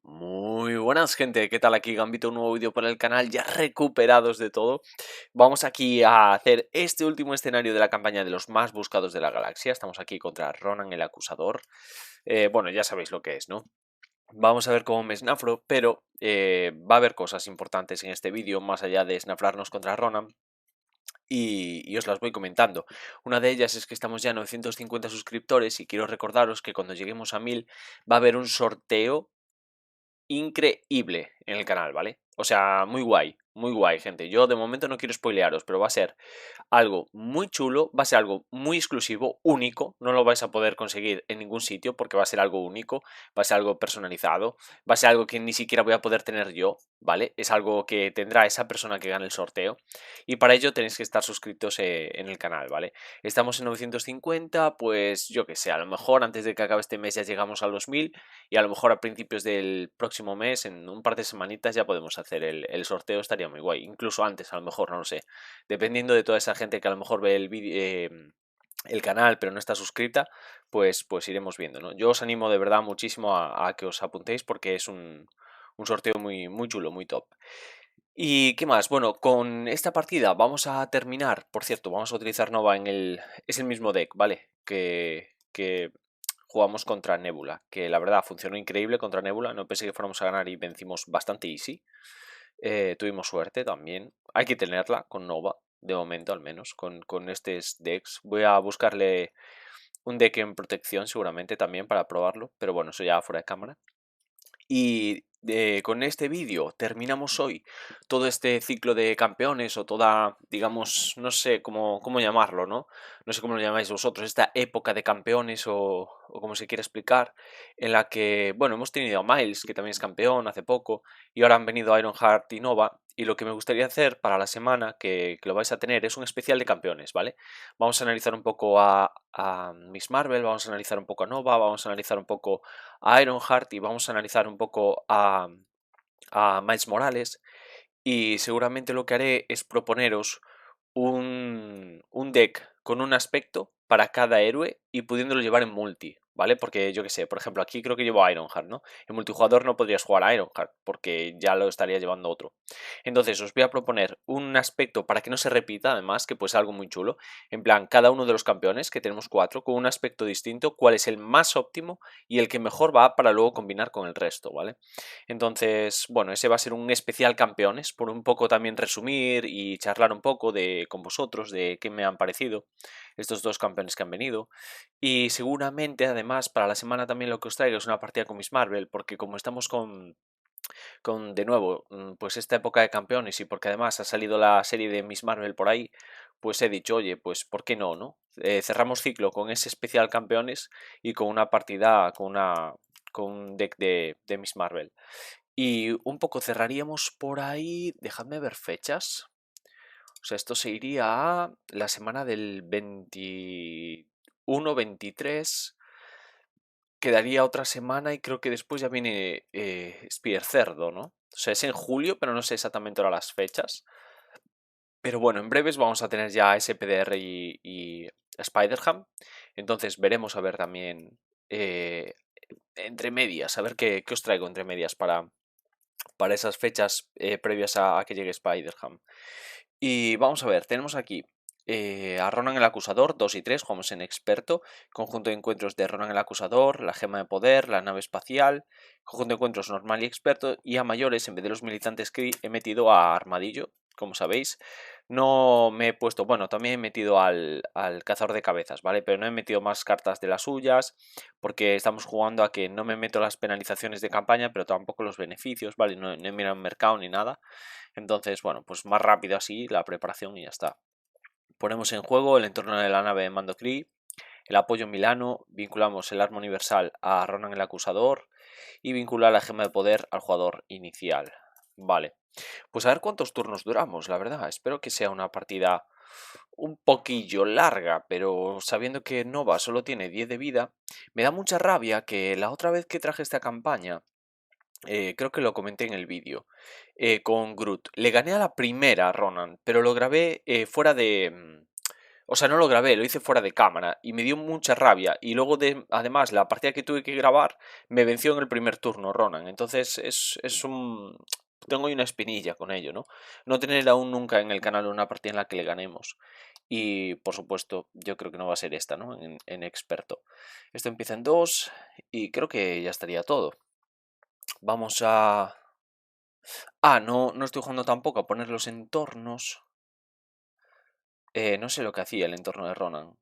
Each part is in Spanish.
Muy buenas gente, ¿qué tal? Aquí Gambito, un nuevo vídeo para el canal, ya recuperados de todo. Vamos aquí a hacer este último escenario de la campaña de los más buscados de la galaxia. Estamos aquí contra Ronan el Acusador. Bueno, ya sabéis lo que es, ¿no? Vamos a ver cómo me snafro, pero va a haber cosas importantes en este vídeo, más allá de snafrarnos contra Ronan. Y os las voy comentando. Una de ellas es que estamos ya a 950 suscriptores y quiero recordaros que cuando lleguemos a 1000 va a haber un sorteo increíble en el canal, ¿vale? O sea, muy guay, gente. Yo de momento no quiero spoilearos, pero va a ser algo muy chulo, va a ser algo muy exclusivo, único, no lo vais a poder conseguir en ningún sitio porque va a ser algo único, va a ser algo personalizado, va a ser algo que ni siquiera voy a poder tener yo, ¿vale? Es algo que tendrá esa persona que gane el sorteo y para ello tenéis que estar suscritos en el canal, ¿vale? Estamos en 950, pues yo que sé, a lo mejor antes de que acabe este mes ya llegamos a los 1000 y a lo mejor a principios del próximo mes, en un par de semanitas, ya podemos hacer el sorteo, estaría muy guay, incluso antes a lo mejor, no lo sé, dependiendo de toda esa gente que a lo mejor ve el canal pero no está suscrita, pues iremos viendo, ¿no? Yo os animo de verdad muchísimo a que os apuntéis porque es un sorteo muy chulo, muy top. ¿Y qué más? Bueno, con esta partida vamos a terminar, por cierto, vamos a utilizar Nova en el... es el mismo deck, ¿vale? Que jugamos contra Nebula, que la verdad funcionó increíble contra Nebula, no pensé que fuéramos a ganar y vencimos bastante easy. Tuvimos suerte también. Hay que tenerla con Nova, de momento al menos, con estos decks. Voy a buscarle un deck en protección seguramente también para probarlo, pero bueno, eso ya fuera de cámara. Y con este vídeo terminamos hoy todo este ciclo de campeones o toda, digamos, no sé cómo llamarlo, ¿no? No sé cómo lo llamáis vosotros, esta época de campeones o como se quiere explicar, en la que, bueno, hemos tenido a Miles, que también es campeón hace poco, y ahora han venido Ironheart y Nova, y lo que me gustaría hacer para la semana, que lo vais a tener, es un especial de campeones, ¿vale? Vamos a analizar un poco a Miss Marvel, vamos a analizar un poco a Nova, vamos a analizar un poco a Ironheart y vamos a analizar un poco a Miles Morales. Y seguramente lo que haré es proponeros un deck con un aspecto para cada héroe y pudiéndolo llevar en multi, ¿vale? Porque yo que sé, por ejemplo, aquí creo que llevo a Ironheart, ¿no? En multijugador no podrías jugar a Ironheart porque ya lo estaría llevando otro. Entonces os voy a proponer un aspecto para que no se repita, además, que puede ser algo muy chulo. En plan, cada uno de los campeones, que tenemos 4, con un aspecto distinto, cuál es el más óptimo y el que mejor va para luego combinar con el resto, ¿vale? Entonces, bueno, ese va a ser un especial campeones, por un poco también resumir y charlar un poco con vosotros de qué me han parecido estos dos campeones que han venido. Y seguramente, además, para la semana también lo que os traigo es una partida con Miss Marvel, porque como estamos con de nuevo, pues esta época de campeones y porque además ha salido la serie de Miss Marvel por ahí, pues he dicho, oye, pues ¿por qué no, no? Cerramos ciclo con ese especial campeones y con una partida, con un deck de Miss Marvel. Y un poco cerraríamos por ahí, dejadme ver fechas. O sea, esto se iría a la semana del 21, 23. Quedaría otra semana y creo que después ya viene Spear Cerdo, ¿no? O sea, es en julio, pero no sé exactamente ahora las fechas. Pero bueno, en breves vamos a tener ya SPDR y Spider-Ham. Entonces veremos a ver también entre medias, a ver qué os traigo entre medias para esas fechas previas a que llegue Spider-Ham. Y vamos a ver, tenemos aquí a Ronan el Acusador, 2 y 3, jugamos en experto, conjunto de encuentros de Ronan el Acusador, la gema de poder, la nave espacial, conjunto de encuentros normal y experto, y a mayores, en vez de los militantes que he metido a Armadillo, como sabéis. No me he puesto, bueno, también he metido al cazador de cabezas, ¿vale? Pero no he metido más cartas de las suyas, porque estamos jugando a que no me meto las penalizaciones de campaña, pero tampoco los beneficios, ¿vale? No he mirado el mercado ni nada. Entonces, bueno, pues más rápido así la preparación y ya está. Ponemos en juego el entorno de la nave de Mando Kree, el apoyo Milano, vinculamos el arma universal a Ronan el Acusador y vincular la gema de poder al jugador inicial. Vale, pues a ver cuántos turnos duramos, la verdad. Espero que sea una partida un poquillo larga, pero sabiendo que Nova solo tiene 10 de vida, me da mucha rabia que la otra vez que traje esta campaña, creo que lo comenté en el vídeo, con Groot. Le gané a la primera a Ronan, pero lo grabé fuera de... O sea, no lo grabé, lo hice fuera de cámara y me dio mucha rabia. Y luego, además, la partida que tuve que grabar me venció en el primer turno, Ronan. Entonces es un... Tengo ahí una espinilla con ello, ¿no? No tener aún nunca en el canal una partida en la que le ganemos. Y, por supuesto, yo creo que no va a ser esta, ¿no? En experto. Esto empieza en 2 y creo que ya estaría todo. Vamos a... Ah, no estoy jugando tampoco a poner los entornos. No sé lo que hacía el entorno de Ronan.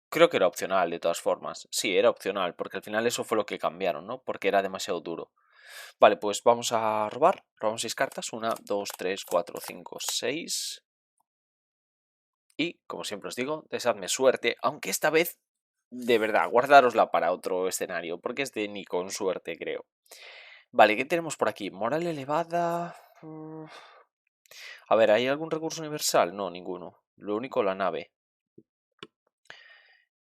Creo que era opcional, de todas formas. Sí, era opcional, porque al final eso fue lo que cambiaron, ¿no? Porque era demasiado duro. Vale, pues vamos a robar. Robamos 6 cartas. 1, 2, 3, 4, 5, 6. Y, como siempre os digo, deseadme suerte. Aunque esta vez, de verdad, guardárosla para otro escenario. Porque es de ni con suerte, creo. Vale, ¿qué tenemos por aquí? Moral elevada. A ver, ¿hay algún recurso universal? No, ninguno. Lo único, la nave.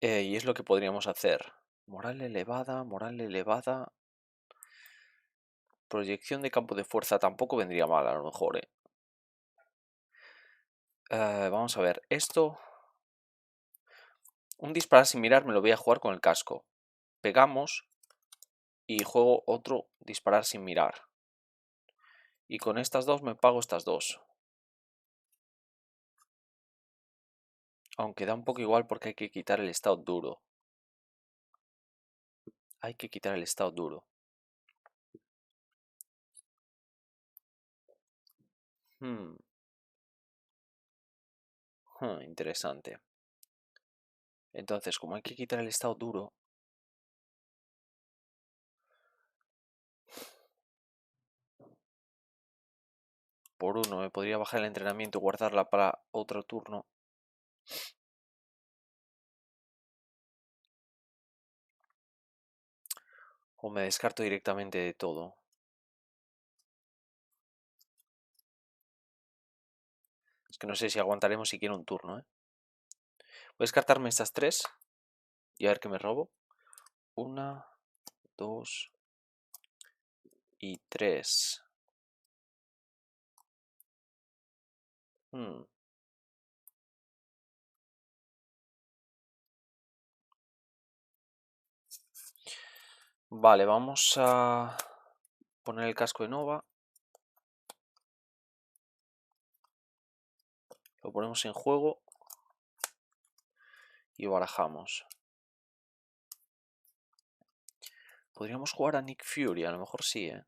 Y es lo que podríamos hacer. Moral elevada, moral elevada. Proyección de campo de fuerza tampoco vendría mal, a lo mejor, ¿eh? Vamos a ver, esto... Un disparar sin mirar me lo voy a jugar con el casco. Pegamos y juego otro disparar sin mirar. Y con estas dos me pago estas dos. Aunque da un poco igual porque hay que quitar el estado duro. Hay que quitar el estado duro. Interesante. Entonces, como hay que quitar el estado duro... Por uno, me podría bajar el entrenamiento y guardarla para otro turno. O me descarto directamente de todo. Es que no sé si aguantaremos siquiera un turno, ¿eh? Voy a descartarme estas 3 y a ver qué me robo. 1, 2 y 3. Vale, vamos a poner el casco de Nova. Lo ponemos en juego y barajamos. Podríamos jugar a Nick Fury, a lo mejor sí, ¿eh?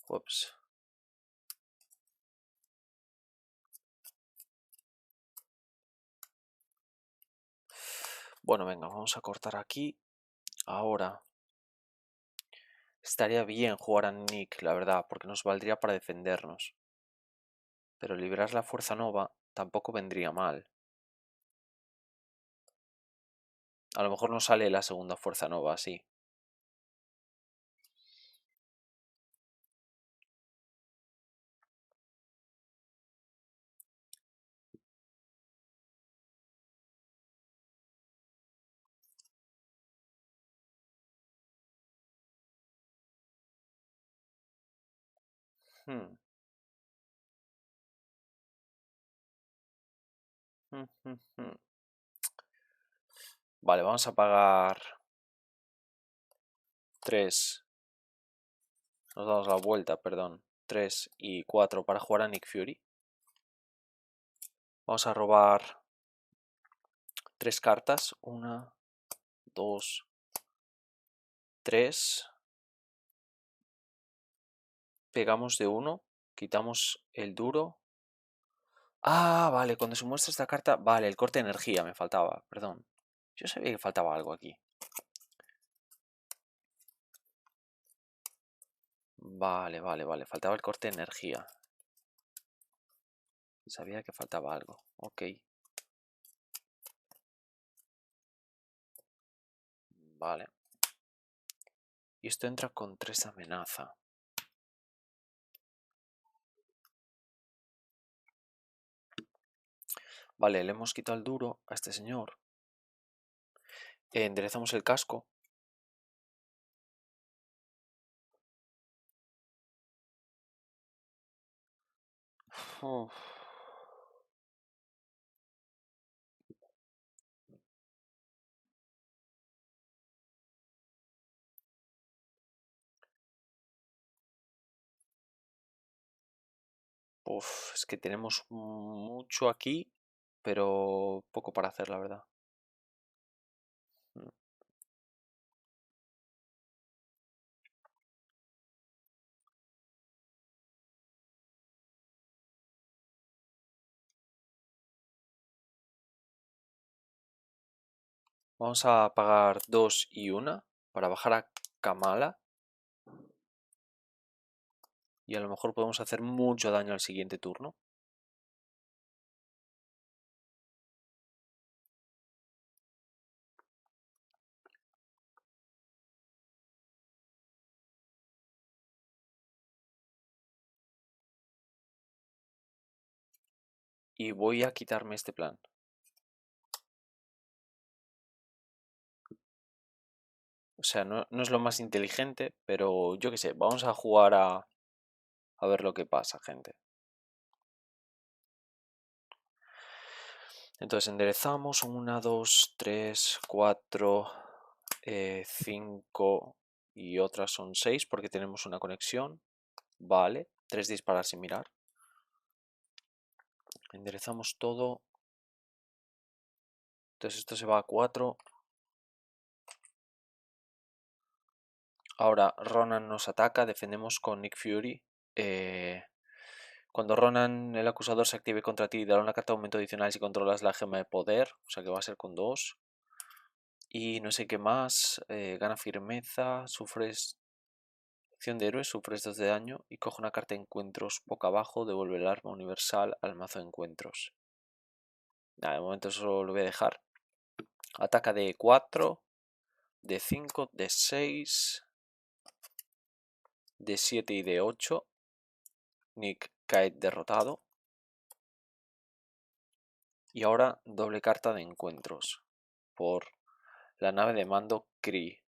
Ups. Bueno, venga, vamos a cortar aquí. Ahora. Estaría bien jugar a Nick, la verdad, porque nos valdría para defendernos. Pero liberar la fuerza nova tampoco vendría mal. A lo mejor no sale la segunda fuerza nova, sí. Hmm. Vale, vamos a pagar 3. Nos damos la vuelta, perdón. 3 y 4 para jugar a Nick Fury. Vamos a robar 3 cartas. 1, 2, 3. Pegamos de 1. Quitamos el duro. Ah, vale, cuando se muestra esta carta... Vale, el corte de energía me faltaba, perdón. Yo sabía que faltaba algo aquí. Vale, faltaba el corte de energía. Sabía que faltaba algo, ok. Vale. Y esto entra con 3 amenaza. Vale, le hemos quitado el duro a este señor. Enderezamos el casco. Uf. Uf, es que tenemos mucho aquí, pero poco para hacer, la verdad. Mm. Vamos a pagar 2 y 1 para bajar a Kamala. Y a lo mejor podemos hacer mucho daño al siguiente turno. Y voy a quitarme este plan. O sea, no es lo más inteligente, pero yo qué sé, vamos a jugar a ver lo que pasa, gente. Entonces enderezamos 1, 2, 3, 4, 5 y otras son 6 porque tenemos una conexión. Vale, 3 disparar sin mirar. Enderezamos todo. Entonces esto se va a 4. Ahora Ronan nos ataca, defendemos con Nick Fury. Cuando Ronan, el acusador, se active contra ti, dará una carta de aumento adicional si controlas la gema de poder. O sea que va a ser con 2. Y no sé qué más. Gana firmeza, sufres acción de héroe, sufres 2 de daño y coge una carta de encuentros boca abajo, devuelve el arma universal al mazo de encuentros. Nada, de momento eso lo voy a dejar. Ataca de 4, de 5, de 6, de 7 y de 8. Nick cae derrotado. Y ahora doble carta de encuentros por la nave de mando Kree.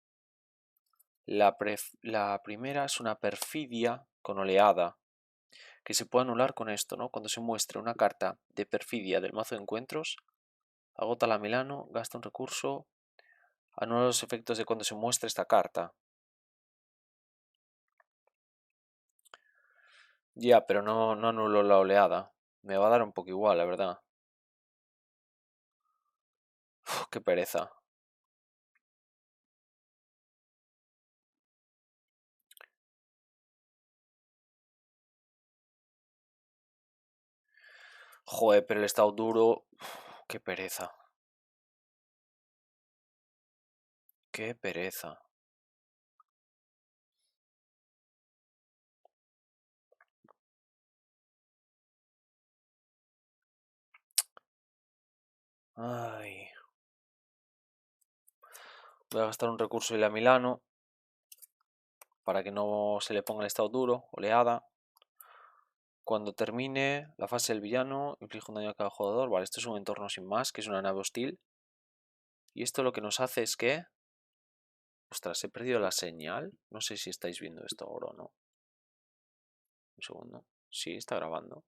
La primera es una perfidia con oleada que se puede anular con esto, ¿no? Cuando se muestre una carta de perfidia del mazo de encuentros, agota la Milano, gasta un recurso, anula los efectos de cuando se muestre esta carta. Ya, pero no anulo la oleada. Me va a dar un poco igual, la verdad. Uf, qué pereza. Joder, pero el estado duro. Uf, qué pereza. Qué pereza. Ay. Voy a gastar un recurso y la Milano para que no se le ponga el estado duro, oleada. Cuando termine la fase del villano, inflige un daño a cada jugador. Vale, esto es un entorno sin más, que es una nave hostil. Y esto lo que nos hace es que... Ostras, he perdido la señal. No sé si estáis viendo esto ahora o no. Un segundo. Sí, está grabando.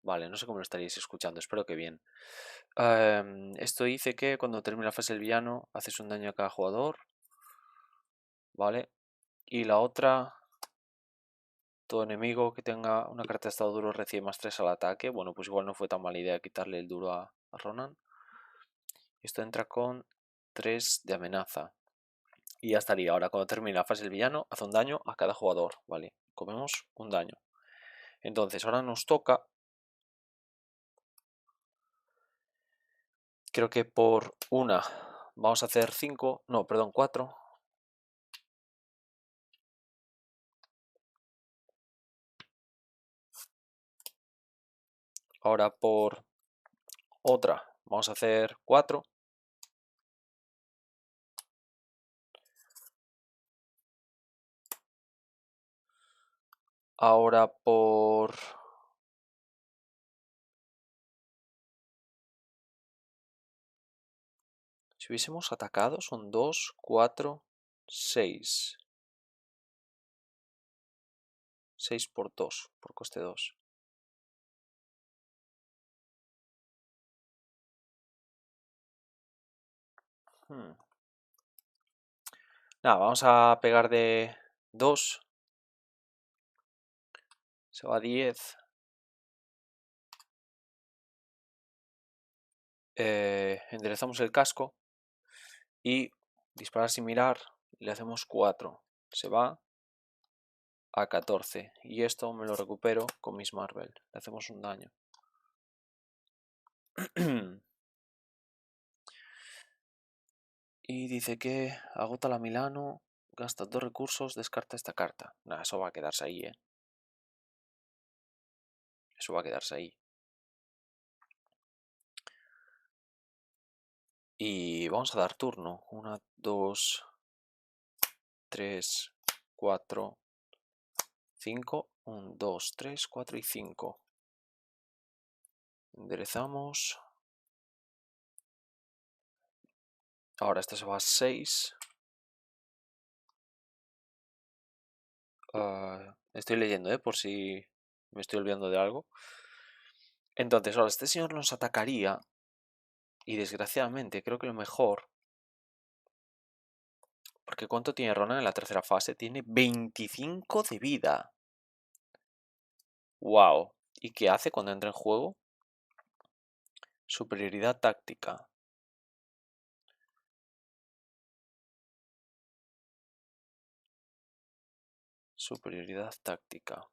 Vale, no sé cómo lo estaréis escuchando, espero que bien. Esto dice que cuando termine la fase del villano, haces un daño a cada jugador. Vale. Y la otra... Todo enemigo que tenga una carta de estado duro recibe más 3 al ataque. Bueno, pues igual no fue tan mala idea quitarle el duro a Ronan. Esto entra con 3 de amenaza. Y ya estaría. Ahora cuando termine la fase del villano, hace un daño a cada jugador. Vale, comemos un daño. Entonces ahora nos toca... Creo que por una vamos a hacer 5. No, perdón, 4. Ahora por otra vamos a hacer 4. Ahora por... Si hubiésemos atacado son 2, 4, 6. 6 por 2, por coste 2. Nada, vamos a pegar de 2. Se va a 10. Enderezamos el casco. Y disparar sin mirar. Le hacemos 4. Se va a 14. Y esto me lo recupero con Miss Marvel. Le hacemos un daño. Y dice que agota la Milano. Gasta 2 recursos. Descarta esta carta. Nada, eso va a quedarse ahí, Eso va a quedarse ahí. Y vamos a dar turno. 1, 2, 3, 4, 5. 1, 2, 3, 4 y 5. Enderezamos. Ahora este se va a 6. Estoy leyendo, por si me estoy olvidando de algo. Entonces, ahora este señor nos atacaría. Y desgraciadamente creo que lo mejor... Porque ¿cuánto tiene Ronan en la tercera fase? Tiene 25 de vida. Wow. ¿Y qué hace cuando entra en juego? Superioridad táctica. Superioridad táctica.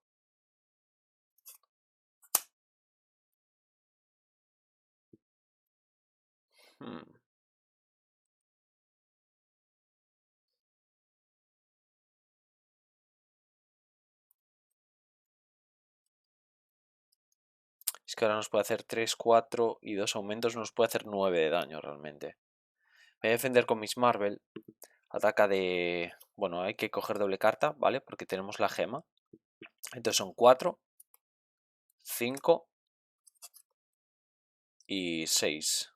Es que ahora nos puede hacer 3, 4 y 2 aumentos. Nos puede hacer 9 de daño realmente. Voy a defender con Miss Marvel. Ataca de... Bueno, hay que coger doble carta, ¿vale? Porque tenemos la gema. Entonces son 4, 5 y 6.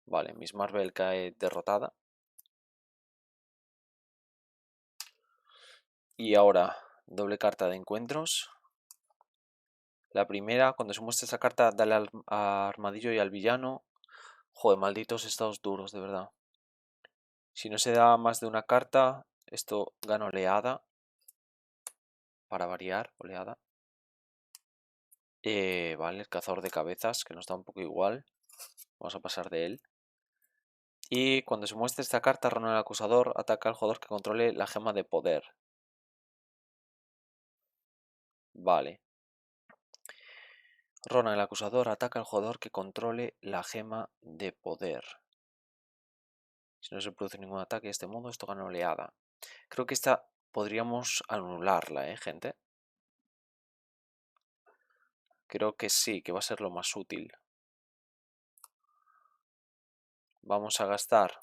Vale, Miss Marvel cae derrotada. Y ahora, doble carta de encuentros. La primera, cuando se muestra esa carta, dale al armadillo y al villano. Joder, malditos estados duros, de verdad. Si no se da más de una carta, esto gana oleada. Para variar, oleada. Vale, el cazador de cabezas, que nos da un poco igual. Vamos a pasar de él. Y cuando se muestre esta carta, Ronan el Acusador ataca al jugador que controle la gema de poder. Vale. Ronan el Acusador ataca al jugador que controle la gema de poder. Si no se produce ningún ataque de este modo, esto gana oleada. Creo que esta podríamos anularla, gente. Creo que sí, que va a ser lo más útil. Vamos a gastar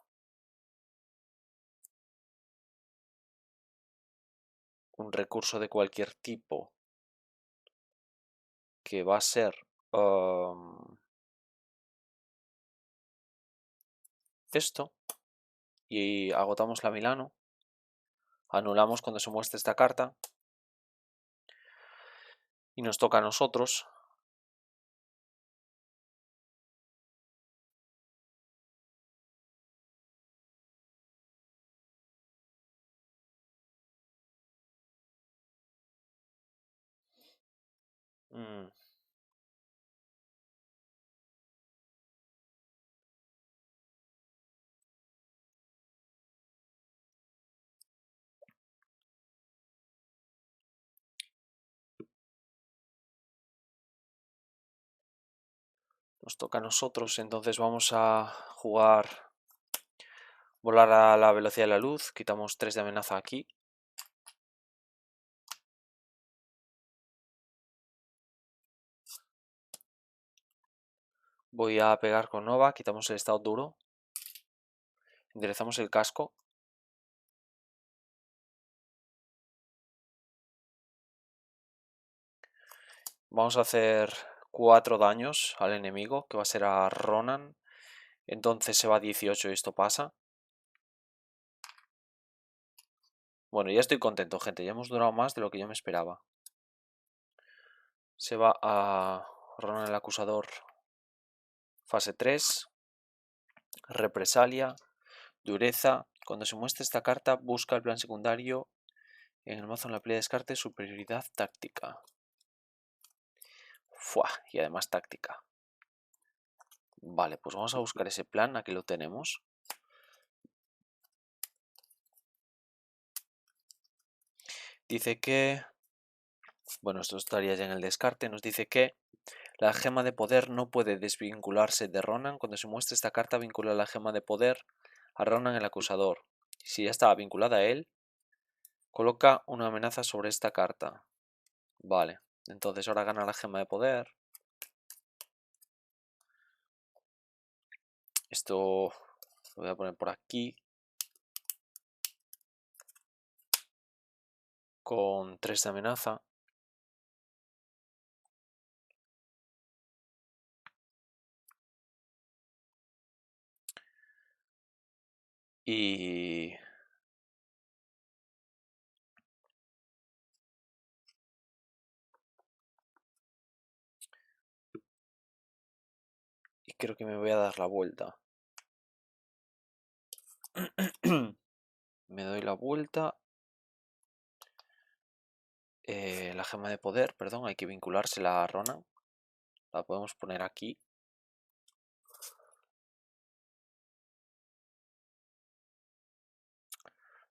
un recurso de cualquier tipo, que va a ser esto, y agotamos la Milano. Anulamos cuando se muestre esta carta y nos toca a nosotros. Nos toca a nosotros, entonces vamos a jugar volar a la velocidad de la luz. Quitamos 3 de amenaza aquí. Voy a pegar con Nova, quitamos el estado duro. Enderezamos el casco. Vamos a hacer 4 daños al enemigo, que va a ser a Ronan. Entonces se va a 18 y esto pasa. Bueno, ya estoy contento, gente. Ya hemos durado más de lo que yo me esperaba. Se va a Ronan el Acusador. Fase 3. Represalia. Dureza. Cuando se muestre esta carta, busca el plan secundario en el mazo en la playa de descarte. Superioridad táctica. Fua, y además táctica. Vale, pues vamos a buscar ese plan. Aquí lo tenemos. Dice que... Bueno, esto estaría ya en el descarte. Nos dice que la gema de poder no puede desvincularse de Ronan. Cuando se muestre esta carta, vincula la gema de poder a Ronan el Acusador. Si ya estaba vinculada a él, coloca una amenaza sobre esta carta. Vale, entonces ahora gana la gema de poder. Esto lo voy a poner por aquí. Con 3 de amenaza. Y creo que me voy a dar la vuelta. Me doy la vuelta. La gema de poder, perdón, hay que vinculársela a Ronan. La podemos poner aquí.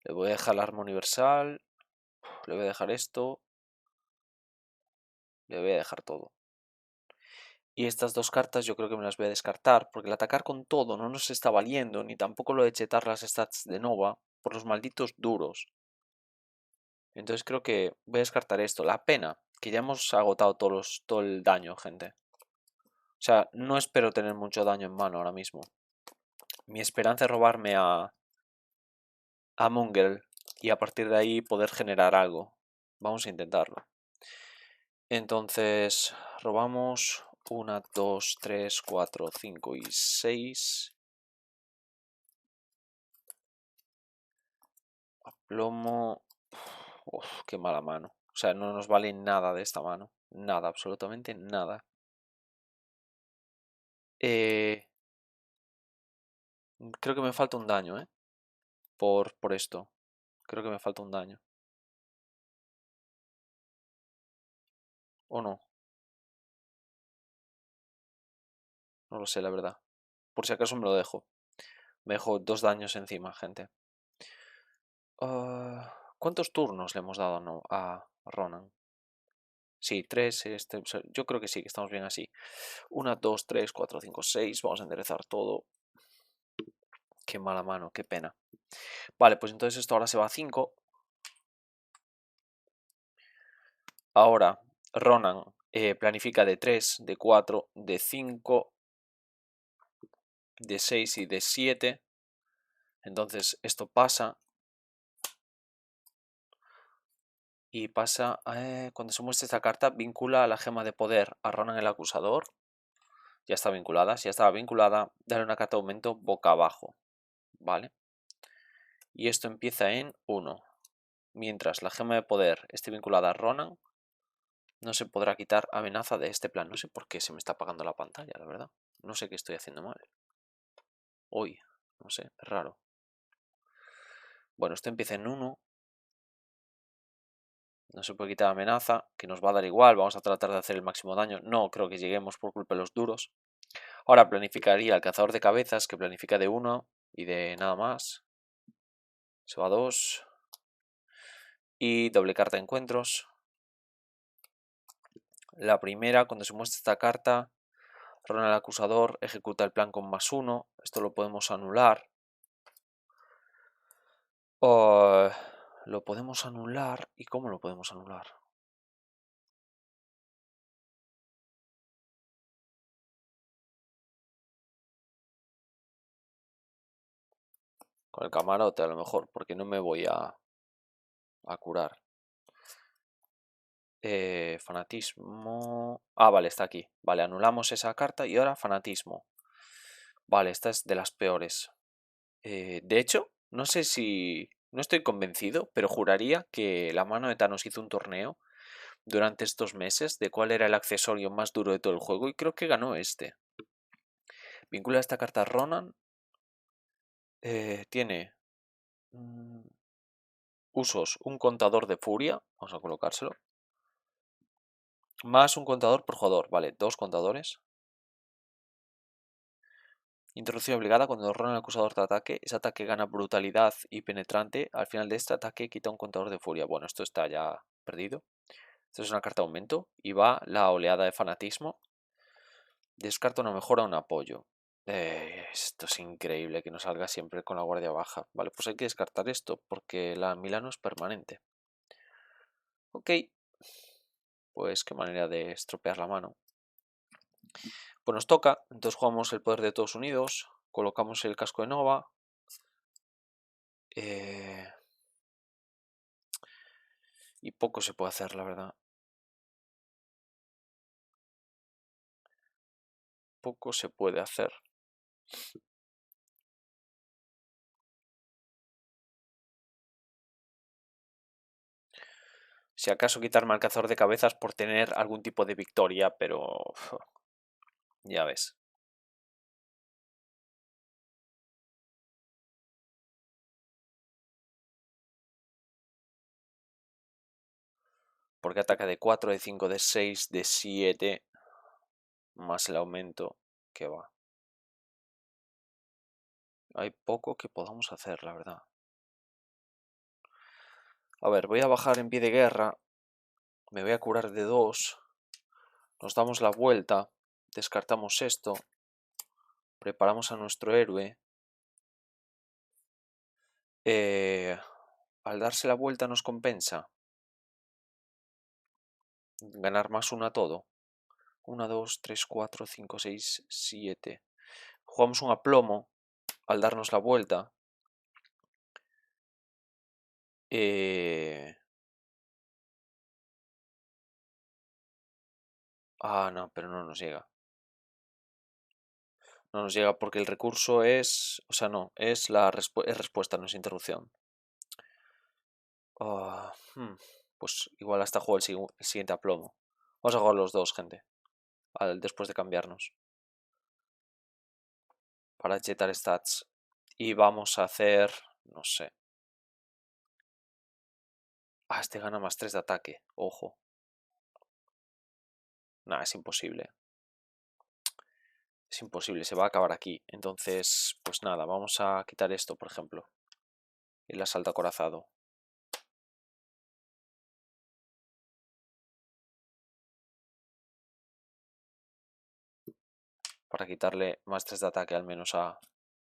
Le voy a dejar el arma universal. Le voy a dejar esto. Le voy a dejar todo. Y estas dos cartas yo creo que me las voy a descartar, porque el atacar con todo no nos está valiendo, ni tampoco lo de chetar las stats de Nova, por los malditos duros. Entonces creo que voy a descartar esto. La pena, que ya hemos agotado todo el daño, gente. O sea, no espero tener mucho daño en mano ahora mismo. Mi esperanza es robarme a Mungle y a partir de ahí poder generar algo. Vamos a intentarlo. Entonces, robamos 1, 2, 3, 4, 5 y 6. Plomo. Uf, qué mala mano. O sea, no nos vale nada de esta mano. Nada, absolutamente nada. Creo que me falta un daño, ¿eh? Por esto. Creo que me falta un daño. ¿O no? No lo sé, la verdad. Por si acaso me lo dejo. Me dejo 2 daños encima, gente. ¿Cuántos turnos le hemos dado a Ronan? Sí, 3. Yo creo que sí, que estamos bien así. 1, 2, 3, 4, 5, 6. Vamos a enderezar todo. Qué mala mano, qué pena. Vale, pues entonces esto ahora se va a 5. Ahora Ronan planifica de 3, de 4, de 5, de 6 y de 7. Entonces esto pasa. Y pasa, cuando se muestra esta carta, vincula la gema de poder a Ronan el Acusador. Ya está vinculada. Si ya estaba vinculada, dale una carta de aumento boca abajo. ¿Vale? Y esto empieza en 1. Mientras la gema de poder esté vinculada a Ronan, no se podrá quitar amenaza de este plan. No sé por qué se me está apagando la pantalla, la verdad. No sé qué estoy haciendo mal. Hoy, no sé, es raro. Bueno, esto empieza en 1. No se puede quitar amenaza, que nos va a dar igual. Vamos a tratar de hacer el máximo daño. No creo que lleguemos por culpa de los duros. Ahora planificaría el cazador de cabezas, que planifica de 1 y de nada más. Se va a 2. Y doble carta de encuentros. La primera, cuando se muestra esta carta, Ronan el Acusador ejecuta el plan con +1. Esto lo podemos anular. Lo podemos anular. ¿Y cómo lo podemos anular? Con el camarote a lo mejor, porque no me voy a curar. Fanatismo. Ah, vale, está aquí. Vale, anulamos esa carta y ahora fanatismo. Vale, esta es de las peores. De hecho, no sé si... No estoy convencido, pero juraría que la mano de Thanos hizo un torneo durante estos meses de cuál era el accesorio más duro de todo el juego y creo que ganó este. Vincula esta carta a Ronan. Tiene usos, un contador de furia, vamos a colocárselo, más un contador por jugador, vale, 2 contadores. Introducción obligada, cuando Ronan el acusador de ataque, ese ataque gana brutalidad y penetrante, al final de este ataque quita un contador de furia. Bueno, esto está ya perdido. Esto es una carta de aumento y va la oleada de fanatismo. Descarta una mejora o un apoyo. Esto es increíble que no salga siempre con la guardia baja. Vale, pues hay que descartar esto porque la Milano es permanente. Ok. Pues qué manera de estropear la mano. Pues nos toca, entonces jugamos el poder de todos unidos, colocamos el casco de Nova. Y poco se puede hacer, la verdad. Poco se puede hacer. Si acaso quitarme al cazador de cabezas por tener algún tipo de victoria, pero ya ves. Porque ataca de 4, de 5, de 6, de 7. Más el aumento que va. Hay poco que podamos hacer, la verdad. A ver, voy a bajar en pie de guerra. Me voy a curar de 2. Nos damos la vuelta. Descartamos esto. Preparamos a nuestro héroe. Al darse la vuelta nos compensa ganar más 1 a todo. 1, 2, 3, 4, 5, 6, 7. Jugamos un aplomo al darnos la vuelta. Ah, no, pero no nos llega. No nos llega porque el recurso es... O sea, no, es la respuesta, no es interrupción. Pues igual hasta juego el siguiente aplomo. Vamos a jugar los dos, gente. Después de cambiarnos. Para jetar stats. Y vamos a hacer... No sé. Ah, este gana más 3 de ataque. Ojo. Nah, es imposible. Es imposible, se va a acabar aquí. Entonces, pues nada, vamos a quitar esto, por ejemplo. El asalto acorazado. Para quitarle más 3 de ataque al menos a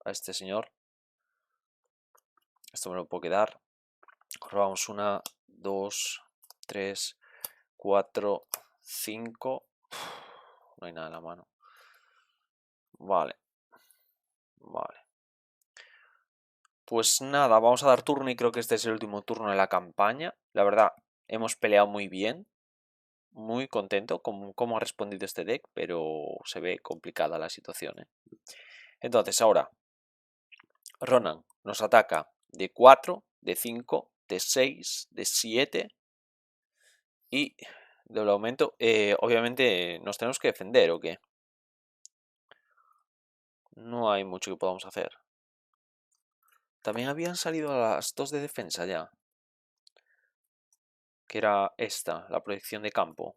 este señor. Esto me lo puedo quedar. Robamos 1, 2, 3, 4, 5. No hay nada en la mano. Vale. Vale. Pues nada, vamos a dar turno y creo que este es el último turno de la campaña. La verdad, hemos peleado muy bien. Muy contento con cómo ha respondido este deck, pero se ve complicada la situación, ¿eh? Entonces ahora, Ronan nos ataca de 4, de 5, de 6, de 7 y doble aumento. Obviamente nos tenemos que defender, ¿o qué? No hay mucho que podamos hacer. También habían salido a las 2 de defensa ya. Que era esta, la proyección de campo.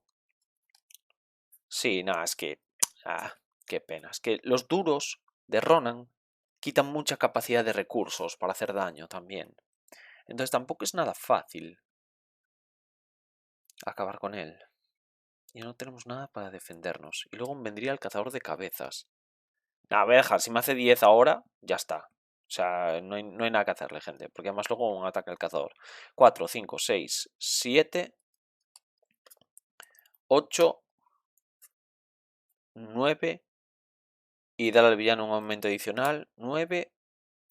Sí, nada, es que... qué pena. Es que los duros de Ronan quitan mucha capacidad de recursos para hacer daño también. Entonces tampoco es nada fácil acabar con él. Y no tenemos nada para defendernos. Y luego vendría el cazador de cabezas. A ver, dejar, si me hace 10 ahora, ya está. O sea, no hay nada que hacerle, gente. Porque además luego un ataque al cazador. 4, 5, 6, 7, 8, 9. Y darle al villano un aumento adicional. 9,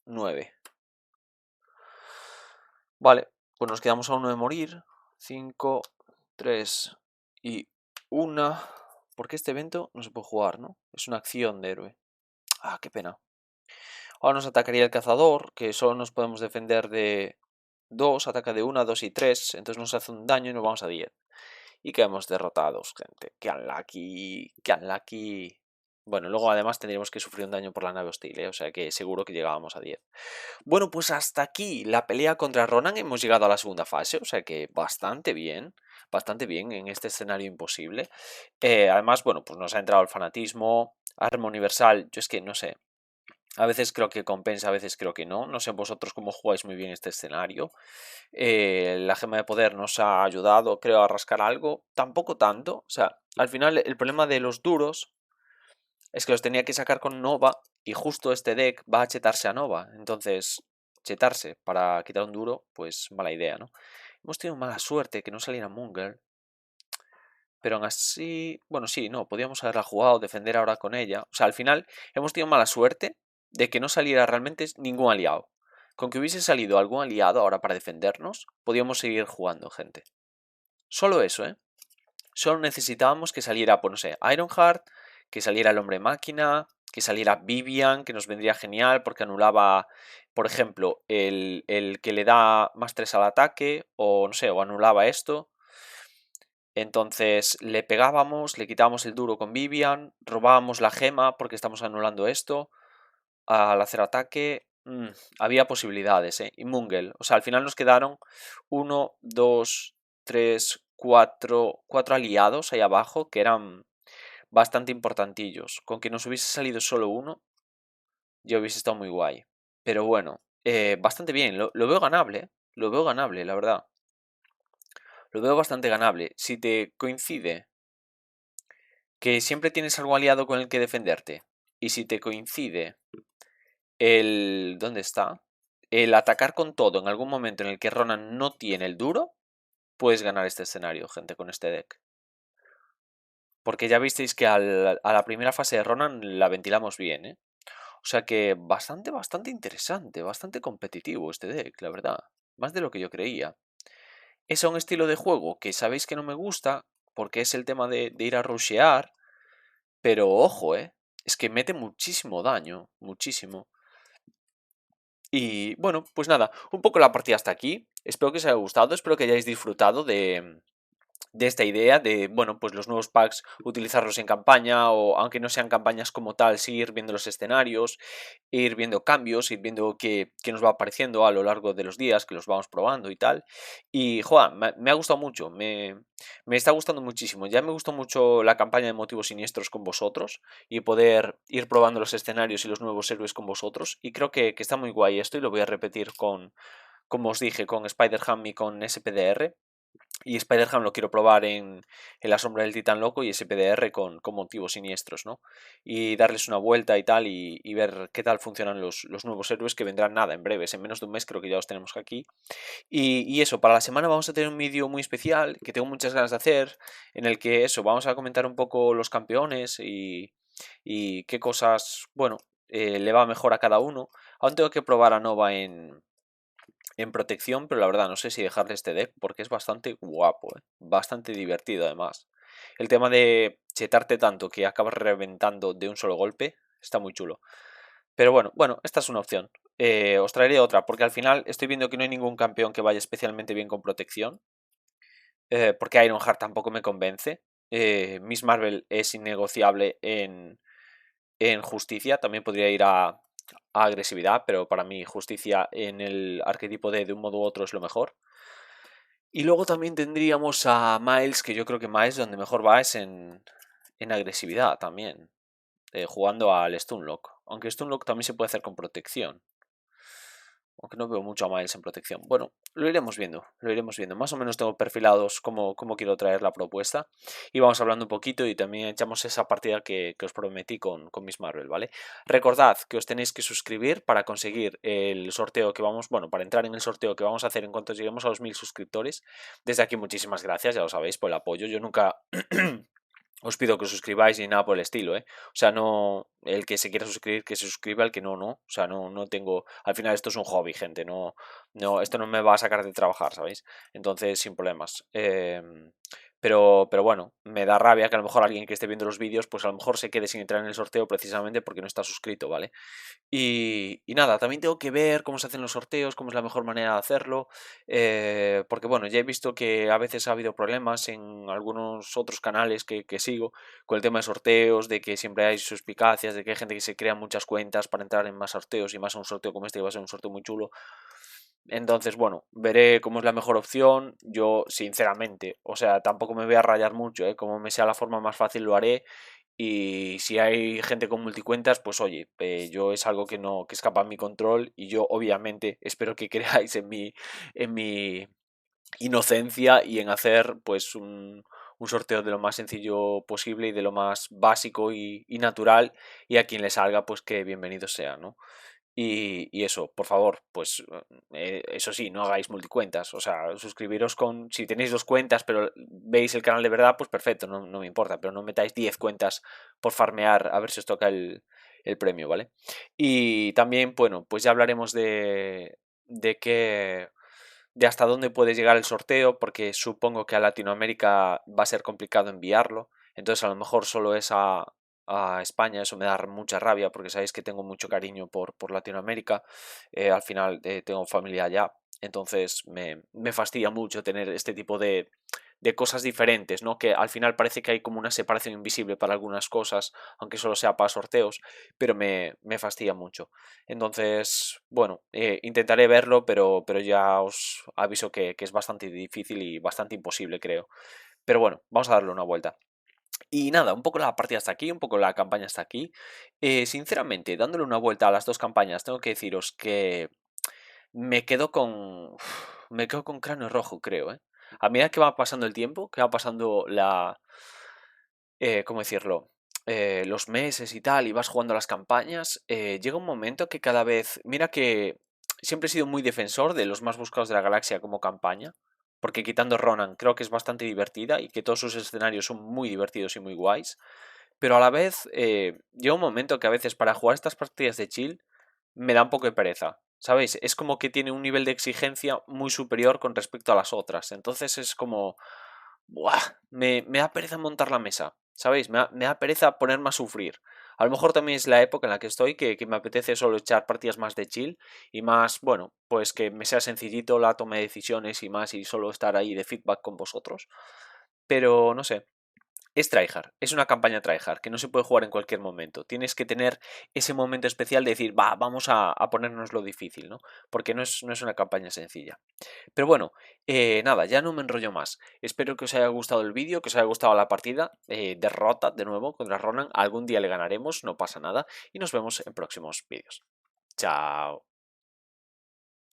9. Vale, pues nos quedamos a 1 de morir. 5, 3 y 1. Porque este evento no se puede jugar, ¿no? Es una acción de héroe. Ah, qué pena. Ahora nos atacaría el cazador, que solo nos podemos defender de 2. Ataca de 1, 2 y 3. Entonces nos hace un daño y nos vamos a 10. y quedamos derrotados, gente. Qué unlucky, qué unlucky. Bueno, luego además tendríamos que sufrir un daño por la nave hostil, ¿eh? O sea que seguro que llegábamos a 10. Bueno, pues hasta aquí la pelea contra Ronan. Hemos llegado a la segunda fase, o sea que bastante bien en este escenario imposible. Además, bueno, pues nos ha entrado el fanatismo, arma universal. Yo es que no sé, a veces creo que compensa, a veces creo que no. No sé vosotros cómo jugáis muy bien este escenario. La gema de poder nos ha ayudado, creo, a rascar algo. Tampoco tanto. O sea, al final el problema de los duros es que los tenía que sacar con Nova y justo este deck va a chetarse a Nova. Entonces, chetarse para quitar un duro, pues mala idea, ¿no? Hemos tenido mala suerte que no saliera Munger. Pero aún así, bueno, sí, no, podíamos haberla jugado, defender ahora con ella. O sea, al final hemos tenido mala suerte de que no saliera realmente ningún aliado. Con que hubiese salido algún aliado ahora para defendernos, podíamos seguir jugando, gente. Solo eso, ¿eh? Solo necesitábamos que saliera, pues no sé, Ironheart, que saliera el hombre máquina, que saliera Vivian, que nos vendría genial porque anulaba, por ejemplo, el que le da más 3 al ataque, o no sé, o anulaba esto. Entonces le pegábamos, le quitábamos el duro con Vivian, robábamos la gema porque estamos anulando esto. Al hacer ataque, había posibilidades, ¿eh? Y Mungel, o sea, al final nos quedaron 1, 2, 3, 4 aliados ahí abajo que eran bastante importantillos. Con que nos hubiese salido solo uno, ya hubiese estado muy guay. Pero bueno, bastante bien, lo veo ganable, ¿eh? Lo veo ganable, la verdad. Lo veo bastante ganable. Si te coincide que siempre tienes algo aliado con el que defenderte, y si te coincide el... ¿Dónde está? El atacar con todo en algún momento en el que Ronan no tiene el duro, puedes ganar este escenario, gente, con este deck. Porque ya visteis que a la primera fase de Ronan la ventilamos bien, ¿eh? O sea que bastante interesante, bastante competitivo este deck, la verdad. Más de lo que yo creía. Es un estilo de juego que sabéis que no me gusta, porque es el tema de ir a rushear, pero ojo, es que mete muchísimo daño, muchísimo. Y bueno, pues nada, un poco la partida hasta aquí. Espero que os haya gustado, espero que hayáis disfrutado de esta idea de, bueno, pues los nuevos packs utilizarlos en campaña o aunque no sean campañas como tal, seguir viendo los escenarios, ir viendo cambios, ir viendo qué nos va apareciendo a lo largo de los días, que los vamos probando y tal. Y, joder, me ha gustado mucho, me está gustando muchísimo. Ya me gustó mucho la campaña de Motivos Siniestros con vosotros y poder ir probando los escenarios y los nuevos héroes con vosotros. Y creo que está muy guay esto y lo voy a repetir con, como os dije, con Spider-Ham y con SPDR. Y Spider-Ham lo quiero probar en La Sombra del Titán Loco y SPDR con Motivos Siniestros, ¿no? Y darles una vuelta y tal y ver qué tal funcionan los nuevos héroes que vendrán nada, en breves, en menos de un mes creo que ya los tenemos aquí. Y eso, para la semana vamos a tener un vídeo muy especial que tengo muchas ganas de hacer, en el que eso, vamos a comentar un poco los campeones y qué cosas, bueno, le va mejor a cada uno. Aún tengo que probar a Nova en protección, pero la verdad no sé si dejarle este deck porque es bastante guapo, bastante divertido además. El tema de chetarte tanto que acabas reventando de un solo golpe está muy chulo. Pero bueno, esta es una opción. Os traeré otra porque al final estoy viendo que no hay ningún campeón que vaya especialmente bien con protección. Porque Ironheart tampoco me convence. Miss Marvel es innegociable en justicia. También podría ir a agresividad, pero para mí justicia en el arquetipo de un modo u otro es lo mejor. Y luego también tendríamos a Miles, que yo creo que Miles donde mejor va es en agresividad también, jugando al Stunlock. Aunque Stunlock también se puede hacer con protección. Aunque no veo mucho a Miles en protección. Bueno, lo iremos viendo, lo iremos viendo. Más o menos tengo perfilados cómo quiero traer la propuesta. Y vamos hablando un poquito y también echamos esa partida que os prometí con Miss Marvel, ¿vale? Recordad que os tenéis que suscribir para conseguir el sorteo que vamos, bueno, para entrar en el sorteo que vamos a hacer en cuanto lleguemos a los 1000 suscriptores. Desde aquí muchísimas gracias, ya lo sabéis, por el apoyo. Yo nunca... os pido que os suscribáis ni nada por el estilo, ¿eh? O sea, no, el que se quiera suscribir, que se suscriba, el que no, no. O sea, no tengo, al final esto es un hobby, gente, esto no me va a sacar de trabajar, ¿sabéis? Entonces, sin problemas. pero bueno, me da rabia que a lo mejor alguien que esté viendo los vídeos, pues a lo mejor se quede sin entrar en el sorteo precisamente porque no está suscrito, ¿vale? Y nada, también tengo que ver cómo se hacen los sorteos, cómo es la mejor manera de hacerlo, porque bueno, ya he visto que a veces ha habido problemas en algunos otros canales que sigo con el tema de sorteos, de que siempre hay suspicacias, de que hay gente que se crea muchas cuentas para entrar en más sorteos y más a un sorteo como este que va a ser un sorteo muy chulo. Entonces, bueno, veré cómo es la mejor opción. Yo, sinceramente, o sea, tampoco me voy a rayar mucho, ¿eh? Como me sea la forma más fácil lo haré. Y si hay gente con multicuentas, pues oye, yo es algo que no, que escapa a mi control y yo obviamente espero que creáis en mi inocencia y en hacer pues un sorteo de lo más sencillo posible y de lo más básico y natural y a quien le salga pues que bienvenido sea, ¿no? Y eso, por favor, pues eso sí, no hagáis multicuentas. O sea, suscribiros con. Si tenéis dos cuentas, pero veis el canal de verdad, pues perfecto, no me importa. Pero no metáis 10 cuentas por farmear a ver si os toca el premio, ¿vale? Y también, bueno, pues ya hablaremos de qué. De hasta dónde puede llegar el sorteo, porque supongo que a Latinoamérica va a ser complicado enviarlo. Entonces, a lo mejor solo es a España, eso me da mucha rabia porque sabéis que tengo mucho cariño por Latinoamérica, al final tengo familia allá, entonces me fastidia mucho tener este tipo de cosas diferentes, ¿no? Que al final parece que hay como una separación invisible para algunas cosas, aunque solo sea para sorteos, pero me fastidia mucho. Entonces, bueno, intentaré verlo, pero ya os aviso que es bastante difícil y bastante imposible, creo. Pero bueno, vamos a darle una vuelta. Y nada, un poco la partida hasta aquí, un poco la campaña hasta aquí. Sinceramente, dándole una vuelta a las dos campañas, tengo que deciros que me quedo con. Me quedo con cráneo rojo, creo, ¿eh? A medida que va pasando el tiempo, que va pasando ¿cómo decirlo? Los meses y tal, y vas jugando las campañas, llega un momento que cada vez. Mira que siempre he sido muy defensor de los más buscados de la galaxia como campaña, porque quitando Ronan creo que es bastante divertida y que todos sus escenarios son muy divertidos y muy guays, pero a la vez llega un momento que a veces para jugar estas partidas de chill me da un poco de pereza. ¿Sabéis? Es como que tiene un nivel de exigencia muy superior con respecto a las otras. Entonces es como. Buah, me da pereza montar la mesa. ¿Sabéis? Me da pereza ponerme a sufrir. A lo mejor también es la época en la que estoy, que me apetece solo echar partidas más de chill y más, bueno, pues que me sea sencillito la toma de decisiones y más y solo estar ahí de feedback con vosotros. Pero no sé, es tryhard, es una campaña tryhard que no se puede jugar en cualquier momento. Tienes que tener ese momento especial de decir, va, vamos a ponernos lo difícil, ¿no? Porque no es una campaña sencilla. Pero bueno, nada, ya no me enrollo más. Espero que os haya gustado el vídeo, que os haya gustado la partida. Derrota de nuevo contra Ronan. Algún día le ganaremos, no pasa nada. Y nos vemos en próximos vídeos. Chao.